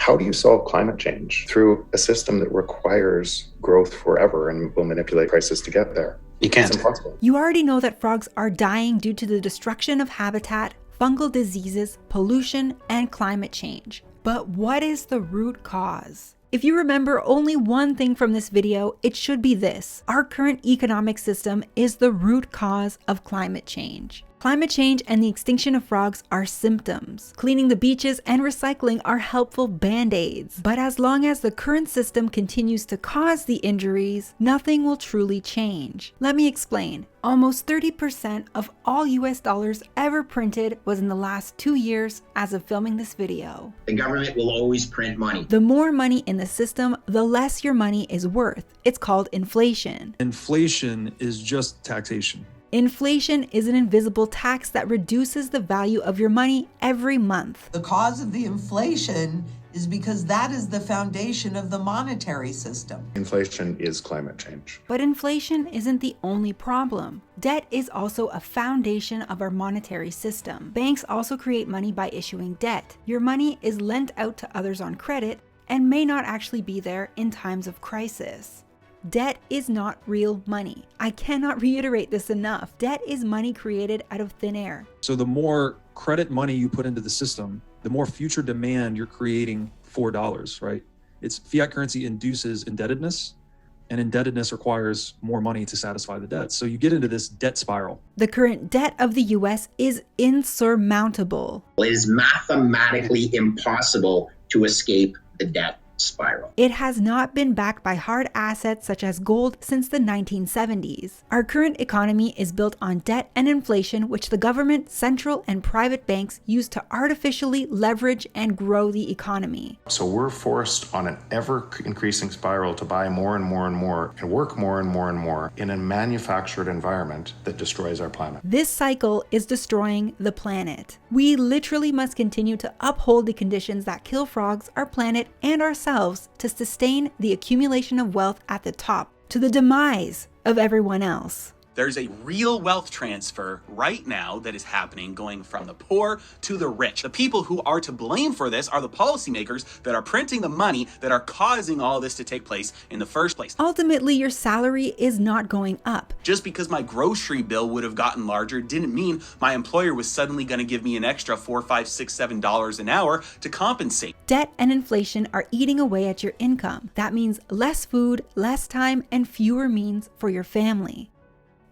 How do you solve climate change? Through a system that requires growth forever and will manipulate prices to get there. You can't. It's impossible. You already know that frogs are dying due to the destruction of habitat, fungal diseases, pollution, and climate change. But what is the root cause? If you remember only one thing from this video, it should be this. Our current economic system is the root cause of climate change. Climate change and the extinction of frogs are symptoms. Cleaning the beaches and recycling are helpful band-aids. But as long as the current system continues to cause the injuries, nothing will truly change. Let me explain. Almost 30% of all US dollars ever printed was in the last 2 years as of filming this video. The government will always print money. The more money in the system, the less your money is worth. It's called inflation. Inflation is just taxation. Inflation is an invisible tax that reduces the value of your money every month. The cause of the inflation is because that is the foundation of the monetary system. Inflation is climate change. But inflation isn't the only problem. Debt is also a foundation of our monetary system. Banks also create money by issuing debt. Your money is lent out to others on credit and may not actually be there in times of crisis. Debt is not real money. I cannot reiterate this enough. Debt is money created out of thin air. So the more credit money you put into the system, the more future demand you're creating for dollars, right? It's fiat currency induces indebtedness, and indebtedness requires more money to satisfy the debt. So you get into this debt spiral. The current debt of the US is insurmountable. It is mathematically impossible to escape the debt spiral. It has not been backed by hard assets such as gold since the 1970s. Our current economy is built on debt and inflation, which the government, central and private banks use to artificially leverage and grow the economy. So we're forced on an ever-increasing spiral to buy more and more and more and work more and more and more in a manufactured environment that destroys our planet. This cycle is destroying the planet. We literally must continue to uphold the conditions that kill frogs, our planet, and ourselves to sustain the accumulation of wealth at the top, to the demise of everyone else. There's a real wealth transfer right now that is happening, going from the poor to the rich. The people who are to blame for this are the policymakers that are printing the money that are causing all this to take place in the first place. Ultimately, your salary is not going up. Just because my grocery bill would have gotten larger didn't mean my employer was suddenly going to give me an extra $4, $5, $6, $7 an hour to compensate. Debt and inflation are eating away at your income. That means less food, less time, and fewer means for your family.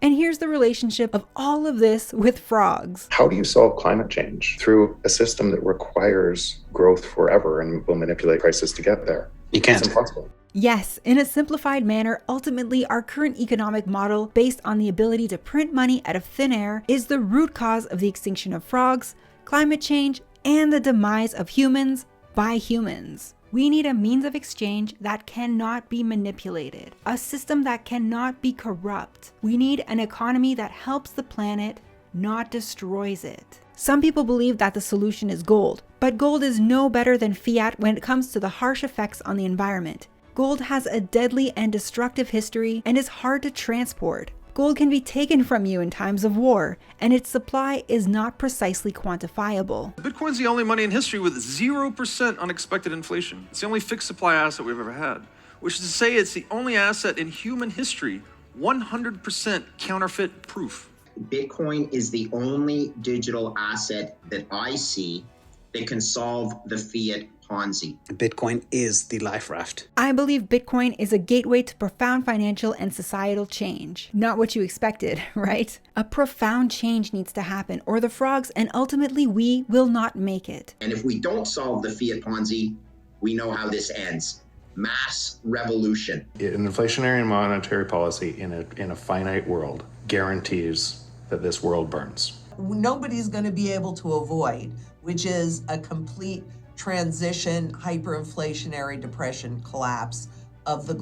And here's the relationship of all of this with frogs. How do you solve climate change? Through a system that requires growth forever and will manipulate prices to get there. You can't. It's impossible. Yes, in a simplified manner, ultimately our current economic model, based on the ability to print money out of thin air, is the root cause of the extinction of frogs, climate change, and the demise of humans by humans. We need a means of exchange that cannot be manipulated, a system that cannot be corrupt. We need an economy that helps the planet, not destroys it. Some people believe that the solution is gold, but gold is no better than fiat when it comes to the harsh effects on the environment. Gold has a deadly and destructive history and is hard to transport. Gold can be taken from you in times of war, and its supply is not precisely quantifiable. Bitcoin's the only money in history with 0% unexpected inflation. It's the only fixed supply asset we've ever had, which is to say it's the only asset in human history 100% counterfeit proof. Bitcoin is the only digital asset that I see that can solve the fiat Ponzi. Bitcoin is the life raft. I believe Bitcoin is a gateway to profound financial and societal change. Not what you expected, right? A profound change needs to happen, or the frogs and ultimately we will not make it. And if we don't solve the fiat Ponzi, we know how this ends. Mass revolution. An inflationary and monetary policy in a finite world guarantees that this world burns. Nobody's going to be able to avoid, which is a complete transition, hyperinflationary depression collapse of the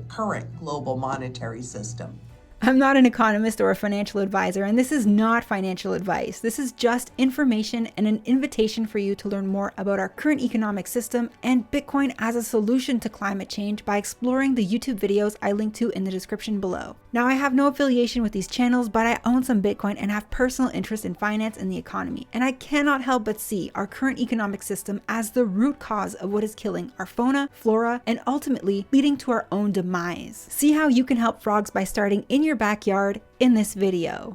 current global monetary system. I'm not an economist or a financial advisor, and this is not financial advice. This is just information and an invitation for you to learn more about our current economic system and Bitcoin as a solution to climate change by exploring the YouTube videos I linked to in the description below. Now, I have no affiliation with these channels, but I own some Bitcoin and have personal interest in finance and the economy, and I cannot help but see our current economic system as the root cause of what is killing our fauna, flora, and ultimately leading to our own demise. See how you can help frogs by starting in your backyard in this video.